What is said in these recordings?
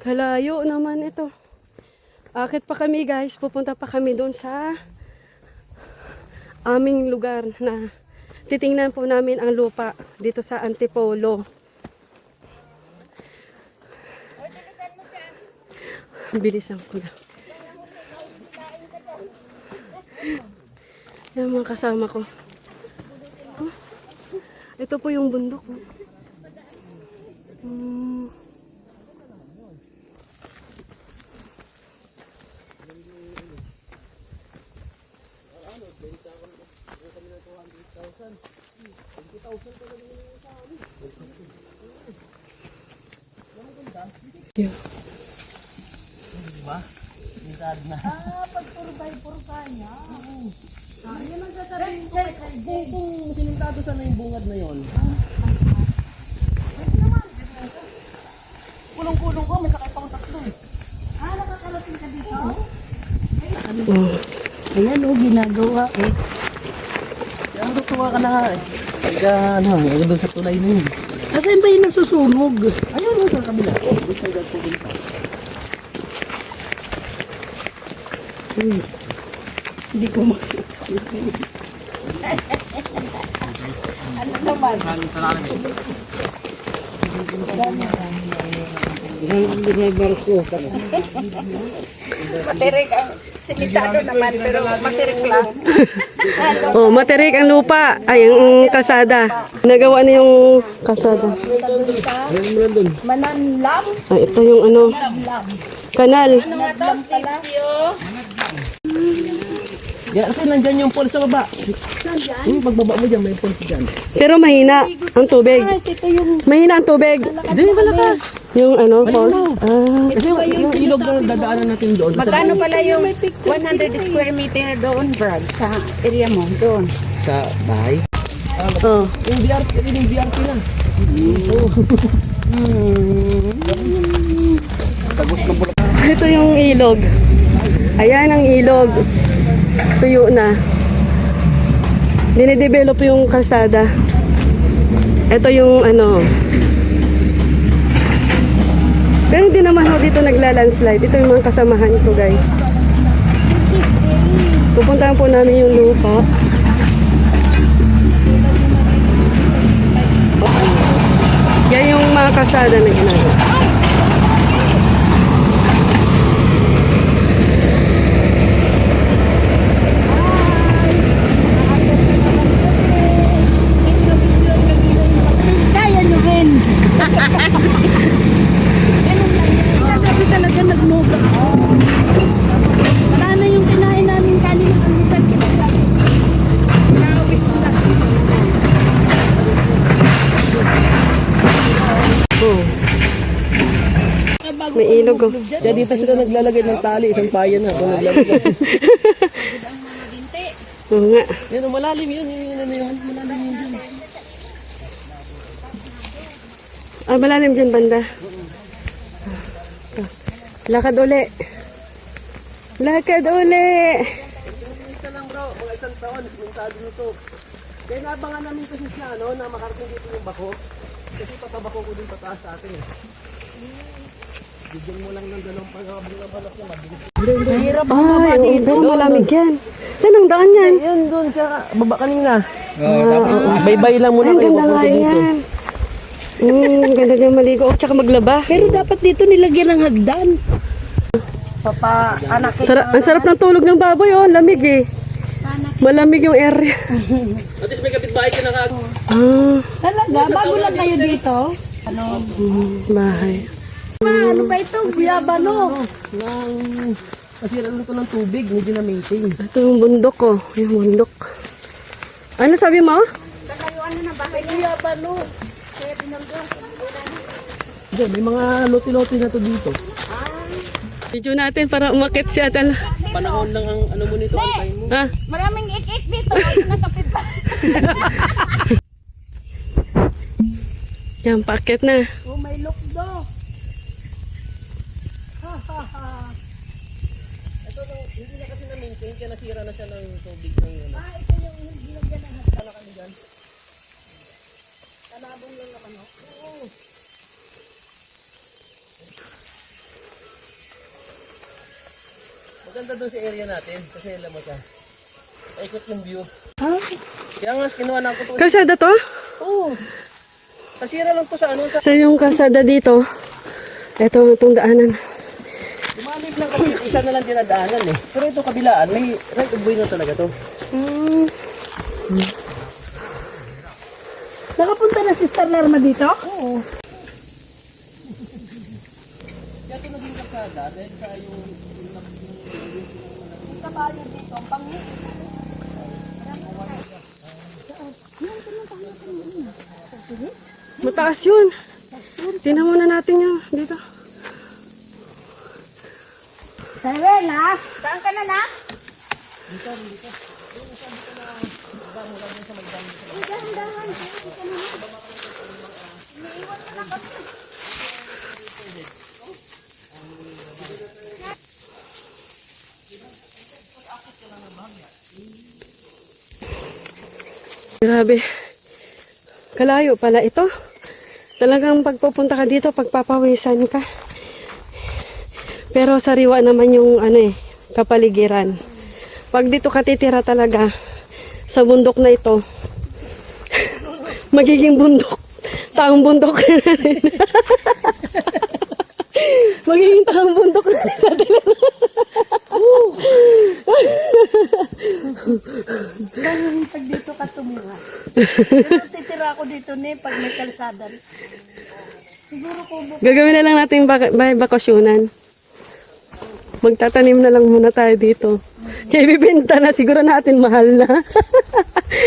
Kalayo naman ito. Akit pa kami guys. Pupunta pa kami doon sa aming lugar na titingnan po namin ang lupa dito sa Antipolo. Bilisan ko lang. Yan mga kasama ko. Oh, ito po yung bundok. Sinintado sana yung bungad na yon. Kulong-kulong ko, may sakay pa akong tatlo eh. Nakakarating ka dito? Ayan o, ginagawa eh. Kaya matutuwa ka na nga eh. Pagka ano, doon sa tulay na yun. Saan ba yung nasusunog? Ayun o, sa kabila. Hindi ko makikita. Ano naman? Matirik ang simitado naman, pero matirik lang. Oh, matirik ang lupa. Ay, ang kalsada. Nagawa na yung kalsada. Mananlam? Ay, ito yung ano, kanal. Mananlam pala. Yan, kasi nandyan yung pool sa baba. Nandyan? Pagbaba mo dyan, may pool dyan. Pero mahina ang tubig. Ito yung... Mahina ang tubig. Hindi, malakas. Yung ano, falls. Ah. Kasi yung ilog na dadaanan natin doon. Magkano pala yung 100 square meter doon, Brad, sa area mo, doon? Sa bahay? Oh. Yung BRT na. Ito yung ilog. Ayan ang ilog. Tuyo na. Dinidevelop yung kalsada. Ito yung ano. Pero hindi naman ako dito nagla-landslide. Ito yung mga kasamahan ko, guys. Pupuntahan po namin yung lupa. Yan yung mga kalsada na ginagawa. Kaya nyo rin! Sabi talaga nagmuga. Wala na yung kinain namin kanina ang lisad. Nawis na. Oh. May ilog oh. Kaya dito sila naglalagay ng tali, isang payan na. Kung naglalagay. Oo nga. Yan, malalim yun. Malalim yun dyan. Ah, malalim dyan banda. Lakad uli. Lakad uli. Isa lang bro, mga isang taon, mintado nito. Kaya nabangan namin kasi siya, no, na makarating dito yung bako. Kasi papabako ko din pataas sa atin eh. Bigyan mo lang ng dalawang pagkabang na balak niya, mabilis. Mahirap Ay, oo, pero malamig yan. Saan ang daan yan? Yun, doon sa baba kanina. Baybay lang muna Ang kayo ganda nga papunta dito. yan. Ganda dyan maligo. O, tsaka maglaba. Pero dapat dito nilagyan ng hagdan. Ang sarap ng tulog ng baboy, oh. Lamig eh. Malamig yung area. At least may kapitbahay ka na ka. Ah, Talaga? Bago lang kayo dito? bahay. Ano ba ito? Guyabano. Kasi lang ito ng tubig, medyo na maintain. Ito yung bundok, oh. Yung bundok. Ano sabi mo? Guyabano. Diyan, may mga loti-loti na to dito. Video natin para umakit si Atal. Panahon lang ang ano mo nito, antayin mo. Ah, Maraming ik-ik dito. Ayun na kapit pa. yan, paakit na. Oh, may lukdo. Ito lang, hindi na kasi na-maintain, kaya nasira na siya ng tubig ng ano. Ito yung nilagyan ng hagdan. Ano kami dyan? Kanabong lang naman, no? Oo. doon sa area natin kasi alam mo siya. Paikot yung view. Kaya nga kinuha na ako to. Kalsada to? Oo. Kasira lang to sa ano. Sa So yung kalsada dito, ito itong daanan. Lumalim lang kasi isa na lang dinadaanan eh. Pero ito kabilaan, may right of way na talaga to. Nakapunta na si Star Lerma dito? Oo. Kaya ito naging kalsada dahil sa yung Mataas yun. Tingnan muna natin yung dito. Sarela, saan ka na na? Grabe. Kalayo pala ito. Talagang pagpupunta ka dito, pagpapawisan ka. Pero sariwa naman yung kapaligiran. Pag dito ka titira talaga, sa bundok na ito, magiging bundok. Taong bundok ka na rin. Magiging taong bundok na rin sa atin. Pag dito ka tumira. Pero titira ako dito ni pag may kalsada. Siguro po Gagawin na lang natin bakasyonan. Magtatanim na lang muna tayo dito. Kaya ibibenta na, siguro natin mahal na.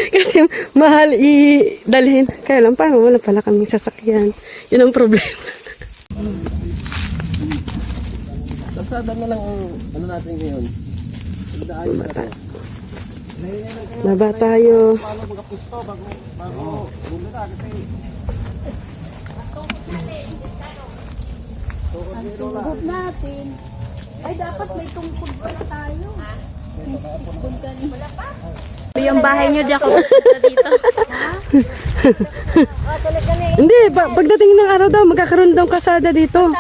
Kasi mahal i-dalhin. Kaya lang, paano wala pala kaming sasakyan. Yun ang problema. kalsada na lang ang ano natin ngayon. Daayo na to. Baba tayo. Paano magapusto bago bumita kasi tungkod natin. Ay, dapat may tungkod pala tayo. Yung bahay niyo, di ako dito. Hindi, pagdating ng araw daw, magkakaroon daw kasada dito.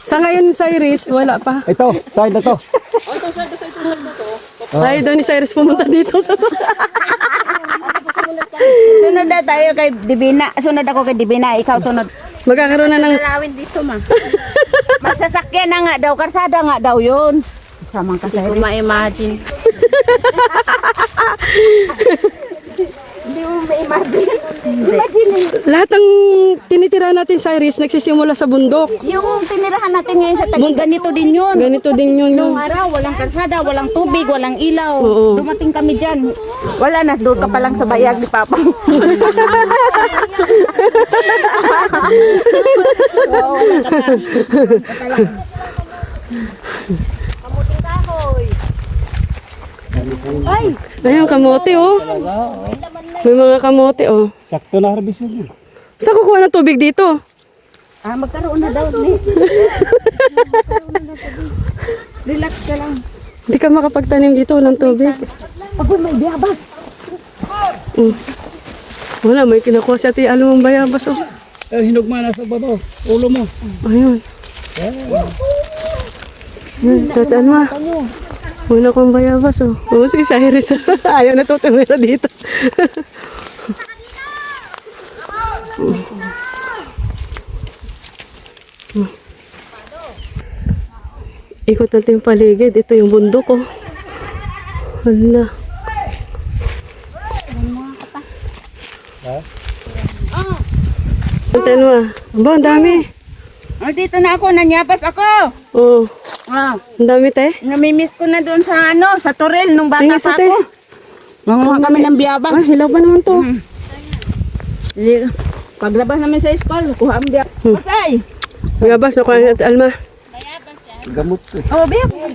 Sa ngayon, Cyrus, wala pa. Ito, side na to. Ay, doon ni Cyrus pumunta dito. Sunod na tayo kay Divina. Sunod ako kay Divina. Ikaw sunod. Magkakaroon na ng... Lalawin dito, ma. Mas sasakyan na nga daw. Karsada nga daw yun. Samang kasi. Hindi ko ma-imagine. Hindi mo ma-imagine. Imagine. Lahat ng tinitira natin, Cyrus, nagsisimula sa bundok. Yung tinirahan natin ngayon sa Taguig, ganito din yun. Ganito din yun. Nung araw, walang kalsada, walang tubig, walang ilaw. Oo. Dumating kami dyan. Wala na, doon ka pa lang sa bayag ni Papa. Oo, wala ka pa. Kamuting kahoy. Ay! Ayun, kamote, oh. May mga kamote, oh. Sakto na harvest yun. Saan kukuha ng tubig dito? Magkaroon na daw. Relax ka lang. Hindi ka makapagtanim dito, walang tubig. Ako may biyabas. Wala, may kinukuha si Ate Alu mong bayabas, oh. Hinugma na sa baba, ulo mo. Ayun. Sa Ate Alma. Wala kong bayabas, oh. Oo, si Cyrus. Ayaw na tutumira dito. Ikot natin yung paligid. Ito yung bundok, oh. Hala. Ate Alma. Aba, ang dami. Oh, dito na ako, nanyabas ako. Oh, Ah, ang dami, te. namimiss ko na doon sa sa Toril nung bata Tingnan pa sa te. ako. Manguha kami ng biyabas. Ah, hilaw pa naman to. Paglabas namin sa school, kuha ang biyabas. Ay! Bayabas, nakuha ni Ate Alma. Gamot ko. Oh, biyabas.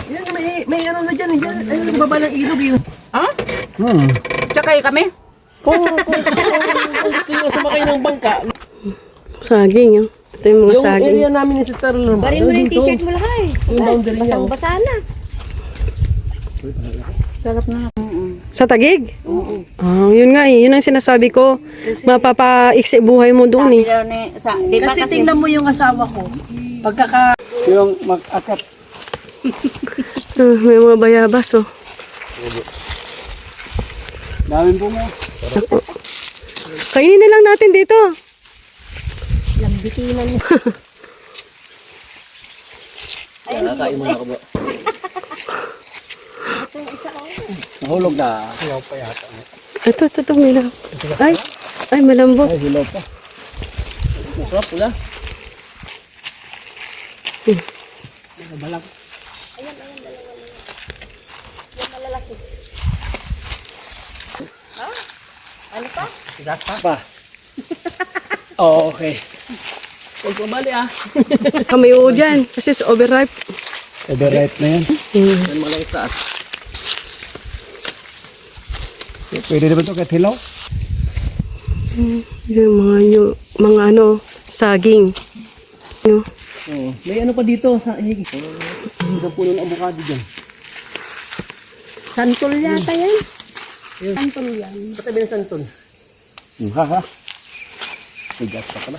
yan may ano na diyan, ayun sa baba ng ilog yun. Ha? Tsakay kami? Kung gusto niyo sumakay ng bangka, Saging, oh. Ito yung mga yung saging. area namin ni Sister Lerma. Barin mo yung t-shirt mo lahay. Yung boundary niya. Basa na. Sarap na. Sa Tagig? Yun nga eh. Yun ang sinasabi ko. Mapapaiksi buhay mo doon eh. Di ba kasi tingnan mo yung asawa ko. Pagkaka... Yung mag-akat. May mga bayabas oh. Daming bunga. Ako. Kainin na lang natin dito. Lambitinan niya. Kain muna ako ba? Nahulog na. Ito, milaw. Ay, malambot. Ay, hilaw pa. Masarap pula. Pa. Oh, okay. Huwag pabali ah. Kamay oo dyan. Kasi it's overripe. Overripe na yan. Yan malaki taas. Pwede naman ito kahit hilaw. Yung mga ano, saging. No? Oo. May ano pa dito sa higit. Ang puno ng avocado dyan. Santol yata yan. Santol yan. Katabi ng santol. Ha. Sigas pa pala.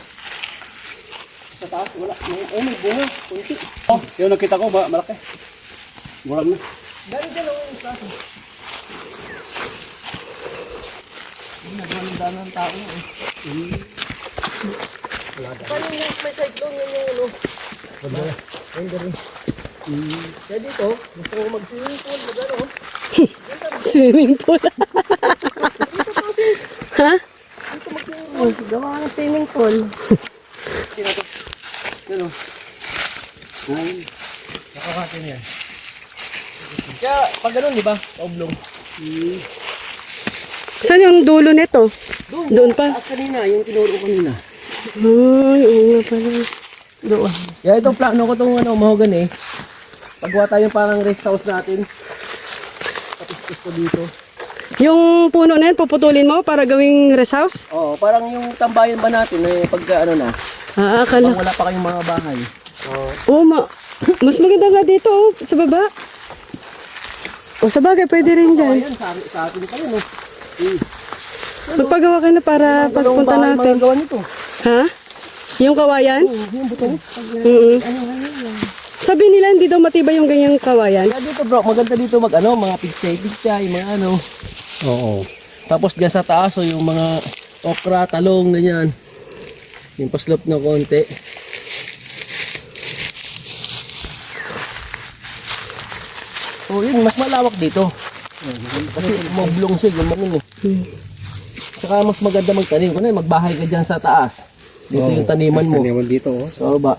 Sa taas, wala. May bunga. Kunti. Oh, yung nakita ko ba, malaki. Gulang na. Dali dyan ako yung taas. Nagwalang ng tao eh. Paano yung may cyclone yun yung ano? Kaya dito, gusto ko mag-swimming pool, mag-ano. Swimming pool. Ha? Gawa ng swimming pool. Ano? Nakakatin yan. Kaya pag ganun, di ba? Paublong. Saan yung dulo nito? Doon pa. Taas kanina, yung tinuro ko kanina. Ay, oo nga pala. Doon. Kaya itong plano ko itong ano, mahogan eh. Paggawa tayo parang rest house natin. Tapos ko dito. Yung puno na yan, puputulin mo para gawing rest house? Oo, parang yung tambayan ba natin eh, pagka ano na, Akala. pag wala pa kayong mga bahay. Oo, mas maganda nga dito, oh, sa baba. O sa bagay, pwede rin dyan. Ayan, sa atin pa yun eh. Magpagawa ka na para pagpunta Dalawang bahay natin. magagawa nito. Ha? Yung kawayan? Yung buto. Sabi nila hindi daw matibay yung ganyang kawayan. Kaya dito bro, maganda dito mag ano, mga pichay, mga ano. Oo. Tapos dyan sa taas, o yung mga okra, talong, ganyan. Yung paslop na konti. So yun, mas malawak dito. Kasi mablong siya, gumanin eh. Saka mas maganda magtanim. Kung magbahay ka dyan sa taas. Dito yung taniman mo. Taniman dito, oh. Sa baba.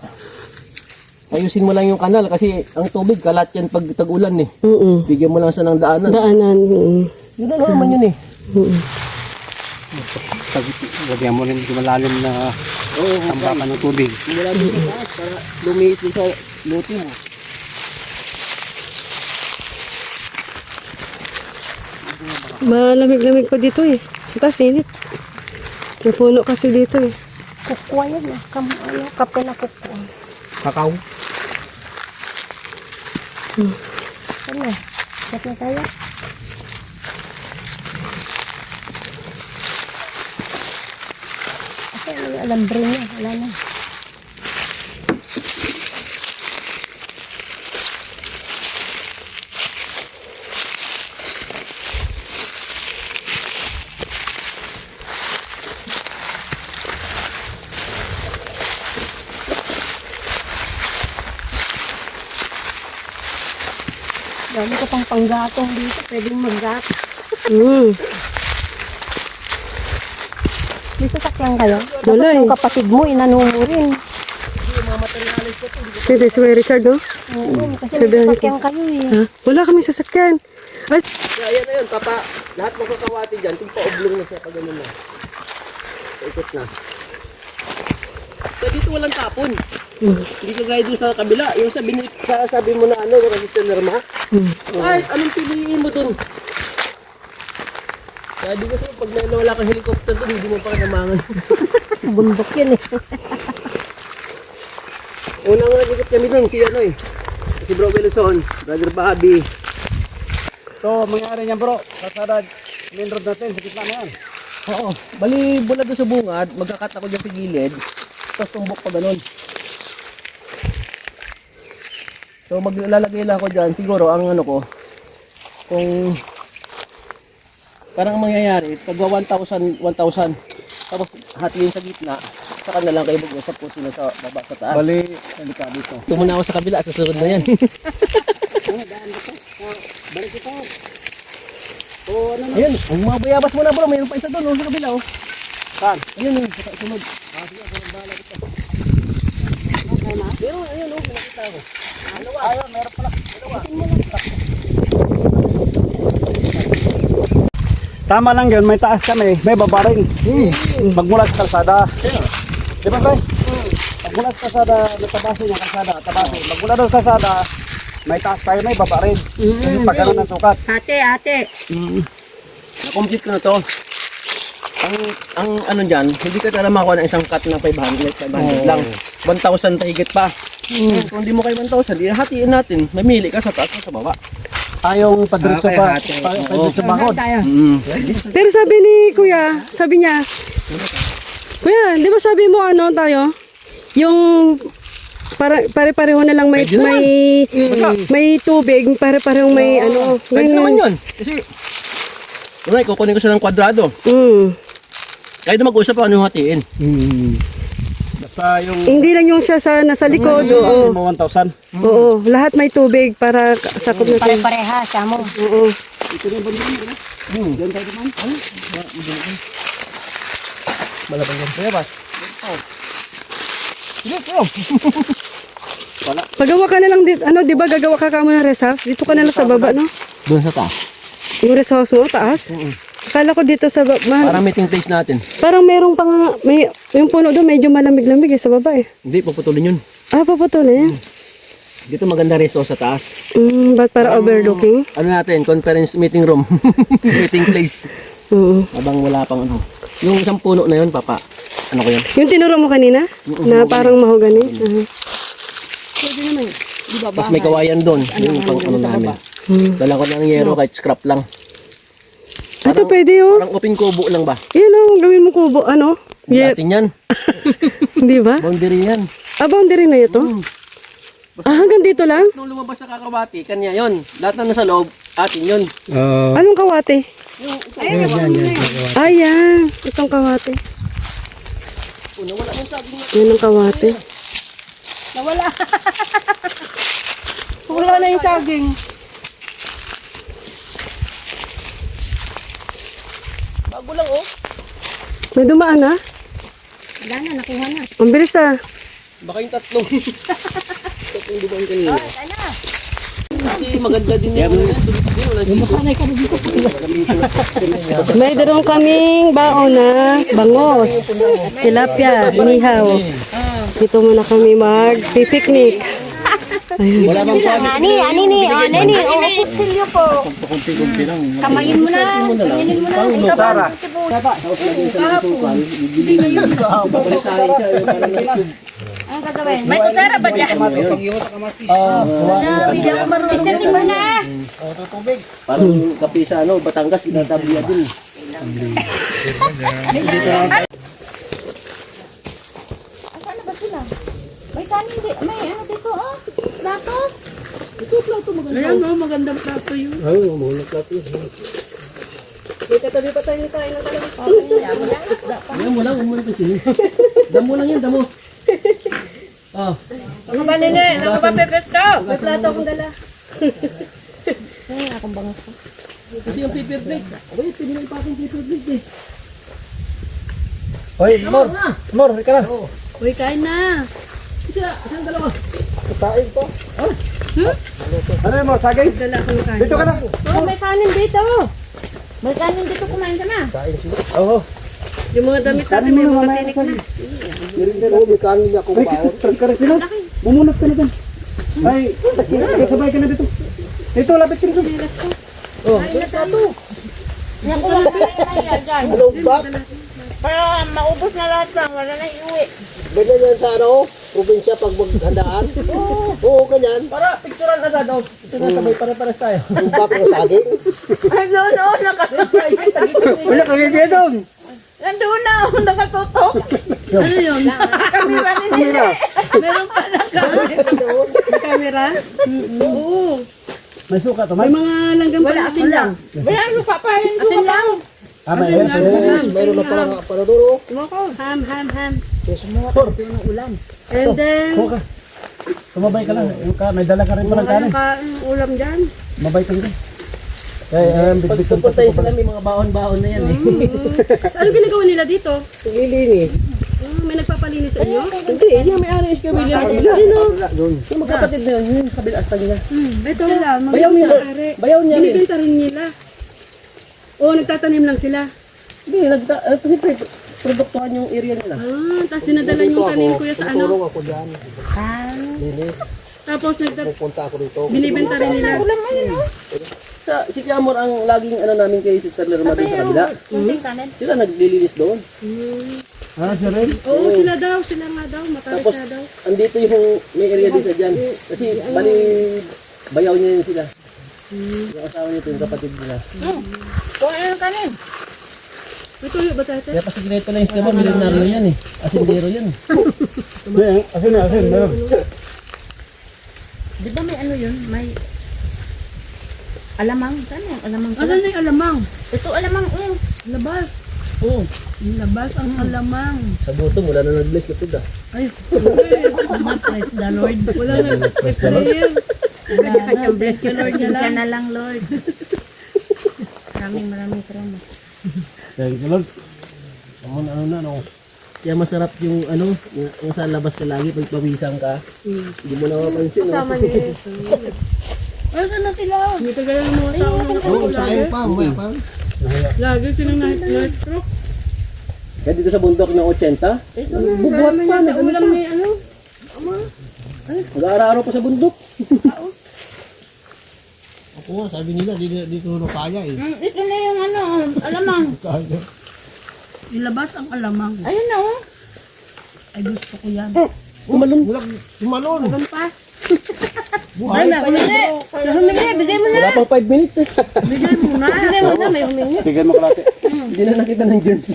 Ayusin mo lang yung kanal kasi ang tubig kalat yan pag tag-ulan eh. Bigyan mo lang siya ng daanan. Daanan. Yun na naman yun eh. Lagyan mo rin malalim na tambakan ng tubig. Mula dito sa taas para lumiit yung sa luti mo. Malamig-lamig pa dito eh. Sa taas, init. May puno kasi dito eh. Kukwa yan. Kape na kukwa. Kakao. Ano? Kat na tayo? Kasi may alambre na. Wala na. Dami ko pang panggatong dito. Pwedeng maggatong. May sasakyan kayo? Wala Dapat eh. yung kapatid mo, inano mo rin. Pwede si Kuya Richard, no? Oo, kasi Sabihan may ko. sasakyan kayo eh. Ha? Wala kami sasakyan. Ay, Kaya yan na yun, lahat makakawati dyan, tigpa-oblong na siya pag ganun na. Ikot na. So dito walang tapon. Hindi ka gaya doon sa kabila. Yung sabi mo na ano, resistor ma. Ay, anong piliin mo dun? Kaya di kasi pag wala kang helicopter dun, hindi mo pa kinamangan. Bundok yan eh. Unang nagigit kami dun, si ano eh. Si Bro Wilson, Brother Bobby. So, mangyari niyan bro, kasada main road natin, sa gitna na yan. Oo. Bali, mula doon sa bungad, magkakat ako dyan sa gilid, tapos tumbok pa ganun. So, maglalagay lang ako dyan, siguro, ang ano ko, kung parang ang mangyayari, pagwa 1,000, tapos hatiin sa gitna, saka na lang kayo mag-usap kung sino sa baba sa taas. Bali, delikado ito. Tumuna ako sa kabila, susunod na yan. Ayun, ang mga bayabas mo na bro, mayroon pa isa doon, sa kabila oh. Saan? Ayun oh, sa sunod. Sige, ako nang bahala kita. Pero ayun oh, may nakita ako. Ayun, meron pala. Tama lang yun, may taas kami, may baba rin. Magmula sa kalsada. Di ba, Bay? Magmula sa kalsada, may tabasin yung kalsada, tabasin. Magmula doon sa kalsada, may taas tayo, may baba rin. Pag ganun ang sukat. Ate. Na-complete ko na to. Ang ano dyan, hindi ka talaga makakuha ng isang cut na 500 lang. 1,000 higit pa. Kung hindi mo kayo 1,000, hatiin natin. Mamili ka sa taas o sa baba. Tayong padiretso pa, padiretso bakod. Pero sabi ni Kuya, sabi niya, Kuya, di ba sabi mo ano tayo? Yung pare-pareho na lang Pwede naman. may tubig, pare-parehong may ano. Pwede naman yun. Kasi, unay, kukunin ko siya ng kwadrado. Kayo na mag-usap kung ano yung hatiin. Basta yung Hindi lang yung siya nasa likod. Oo. mo 1,000. Oo, lahat may tubig para sakop natin. Pare-pareha, samo. Oo. Malabang yan. Kaya ba? Pagawa ka na lang dito, ano, di ba gagawa ka muna ng rest house? Dito ka na lang sa baba, no? Doon sa taas. Yung rest house mo, taas? Akala ko dito sa baba. Para meeting place natin. Parang merong may, yung puno doon medyo malamig-lamig sa baba eh. Hindi, puputulin yun. Paputulin. Dito maganda resto sa taas. Ba't para overlooking? Ano natin, conference meeting room. Meeting place. Oo. Habang wala pang ano. Yung isang puno na yun, papa. Ano ko yan? Yung tinuro mo kanina? Na parang mahogani? Tapos may kawayan doon. Yung pang ano namin. Dala ko ng yero kahit scrap lang. Ito pwede yun. Parang open kubo lang ba? Yan o, gawin mo kubo. Ano? Yeah. Atin yan. Di ba? Boundary yan. Boundary na ito? Hanggang dito lang? Nung lumabas sa kakawati, kanya yon. Lahat na nasa loob, atin yun. Anong kawate? Ayan. Itong kawate. Nawala yung saging na. Yan ang kawate. Nawala. Wala na yung saging. Bago lang oh. May dumaan na? Wala na, nakuha na. Ang bilis ah. Baka yung tatlong. Tatlong dumaan kanina. Ano? Kasi maganda din yan. May daroon kaming baon na bangos, tilapia, inihaw. Dito muna kami mag-picnic. Wala bang sabi? Ani, kutsilyo po. Kamayin mo na. Kamayin mo na. Sara. Ang gagawin? May kutsara ba dyan? Isertin mo na. Parang kapisa ano, Batangas, inatabiya din. Ano ba sila? May kanin di. May ano dito oh. Plato. Ito plato maganda. Ayan oh, magandang plato yun. Oo, mahulog ka ito. May katabi pa tayo kain na talaga. Damo lang, umuli ko sila. Damo lang yan, damo. Oh. Ano ba nene? Nakapapipit ka? May plato akong dala. Ay, akong bangas ko. Kasi yung paper plate. Abay, pwede na ipasang paper plate eh. Hoy, Mor, ika na. Uy, kain na. Isang dalawa. Kain po. Ano yun, Mor, sagay? Dala akong kain. Dito ka na. Oh, may kanin dito. May kanin dito, kumain ka na. Oo. Yung mga damit natin may mga tinik na. May kanin niya kung baon. Transparent sila. Bumunot ka na dyan. Ay, sabay ka na dito. Dito, lapit ka dito. Oh, Nakuha ka na dyan. Hello, back. Para maubos na lahat lang. Wala na iuwi. Ganyan yan sa ano, probinsya pag maghandaan. Oo, ganyan. Para picturean agad. Oh. Ito na sabay para-paras tayo. Yung bako ng saging. Nandun na, nakatutok. Wala kami dito doon. Nandun na, nakatutok. Ano yun? Kamera ni Nene. Meron pa na May camera? Oo. May suka to, May may. mga langgam pa asin lang. Wala, ano pa pa rin Asin lang. May air. Mayroon na pala nga panaduro. Ham. ulam. And then, Suka. Tumabay ka lang. May dala ka rin pa ng kanin. ulam dyan. Mabay ka rin. Kaya bitbitan pa Pupunta sila, may mga baon-baon na yan eh. Ano ginagawa nila dito? Lilinis. May nagpapalinis sa inyo? Hindi, yung may-ari is kami lang kabila. Yung magkapatid na yun, yung kabila asta nila. Ito, Bayaw niya. may-ari. Bayaw niya rin. Binibenta rin nila. Oo, nagtatanim lang sila. Hindi, siyempre, produktuhan yung area nila. Tapos dinadala yung tanim kuya sa ano. Turong ako dyan. Linis. Tapos Pupunta ako dito. binibenta rin nila. Si Kiamor ang laging namin kay Sister Lerma doon sa kabila. Sila naglilinis doon. Siya rin? Oo, sila nga daw, matarik Tapos, na daw. andito yung may area din sa dyan. Kasi, bali, bayaw niya yun sila. Yung asawa niya ito, yung kapatid nila. Kung ano kanin? May tuyo ba tayo? Kaya pasigreto lang yung Kiamor, milyonaryo yan eh. Asindero yan. Asin, meron. Di ba may ano yun? May alamang. Saan yung alamang? Ano na yung alamang? Ito alamang. Labas. Oo. Yung labas ang alamang. Sa buto, wala na nag-bless na food ah. Ay, praise the Lord. Wala na. Prayer. Bless you Lord. Siya na lang Lord. Maraming salamat. Thank you, Lord. Ano na. Kaya masarap yung yung sa labas ka lagi, pag pawisang ka. Hindi mo na mapansin. Kasama niya. Ano na sila? Hindi kagaya ng mga tao na Oo, sayang pa, umaya pa. lagi silang na-stroke. Kaya dito sa bundok ng 80, bubuhat pa, Ulam ni ano? mag-aararo pa sa bundok. Ako nga, sabi nila, di ko na kaya eh. Ito na yung ano, alamang. Ilabas ang alamang. Ayun na oh. Ay, gusto ko yan. Kumalon. Ano pa? Ay, may humingi. Humingi, bigay mo na. Wala pang 5 minutes eh. Bigay mo na. Bigay mo na, may humingi. Bigyan mo kalate. Hindi na nakita ng germs.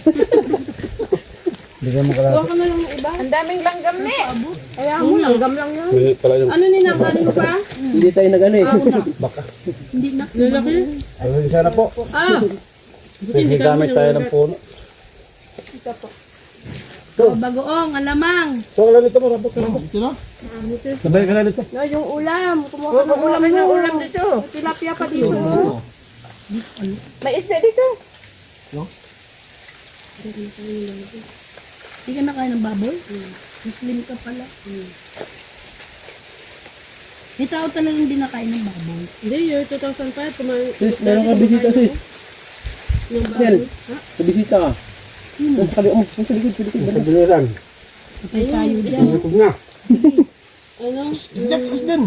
Bigyan mo kalate. Huwag ka na lang ng iba. Ang daming langgam ni. Kaya mo, langgam lang yan. May pala yung Ano ninakain mo pa? Hindi tayo nag-ano eh. Hindi na. Lalaki? sana po. May gamit tayo ng puno. Bagoong, alamang. So, kala nito mo, rabot ka. Sabay ka na nito. No, yung ulam. Kumuha ka ng ulam dito. Tilapia pa dito. May isda dito. Hindi ka nakain ng baboy? Muslim ka pala. May tao talagang hindi nakain ng baboy. Hindi, year 2005. Sis, meron ka bisita sis. Yung Nel, baboy. sa bisita ka. Sa likod, sa likod. Sa biliran. Patay tayo dyan. nga. Ano? din.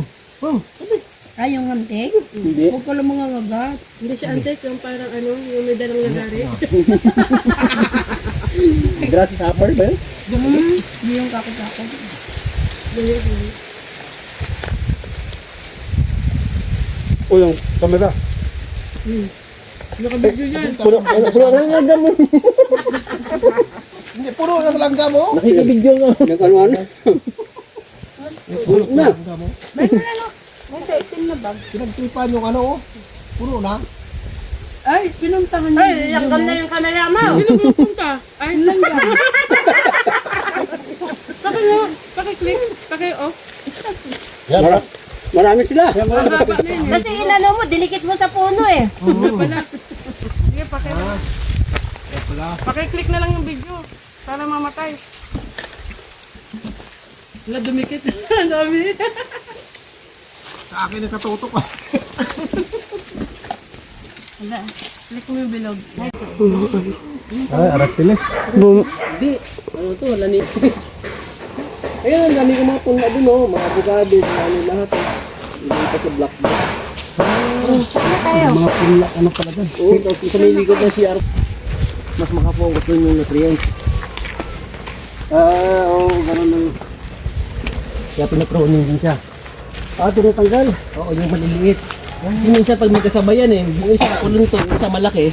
Ay, yung antik? Hindi. Huwag ka lang mga gagat. Hindi siya antik. Yung parang ano, yung may dalang nagari. Gratis upper ba yun? Hindi yung kakot-kakot. O, yung kamera. Nakabidyo yan. Puno na lang mo. Hindi, puro na langga mo. Nakikibidyo nga. Nag-ano-ano? Puno na. May mo na no. May sa itim na bag. Pinagtipan yung ano, oh. Puro na. Ay, pinuntahan niyo. Ay, langgam na yung camera mo. Sino pupunta? Ay, langgam. Paki-click. Paki-off. Marami sila. Mahaba na yun. Kasi inano mo, dilikit mo sa puno eh. Hindi pala. Sige, paki-click na lang yung video. Para mamatay. Wala dumikit. Ang dami. Sa akin nakatutok pa. Wala. Click mo yung bilog. Ay, arak pili. Hindi. Ano to? Lanis. Ayun, ang dami ko mga punla dun, oh. Mga avocado, ano lahat. Hindi pa sa black box. Mga pula, ano pala dyan? Oo, tapos sa may likod ng CR, mas makafocus dun yung nutrients. Oo, ganun lang. Kaya pinapruning din siya. Tinatanggal. Oo, yung maliliit. Kasi minsan pag magkasabayan yung isa kulunto, yung isa malaki.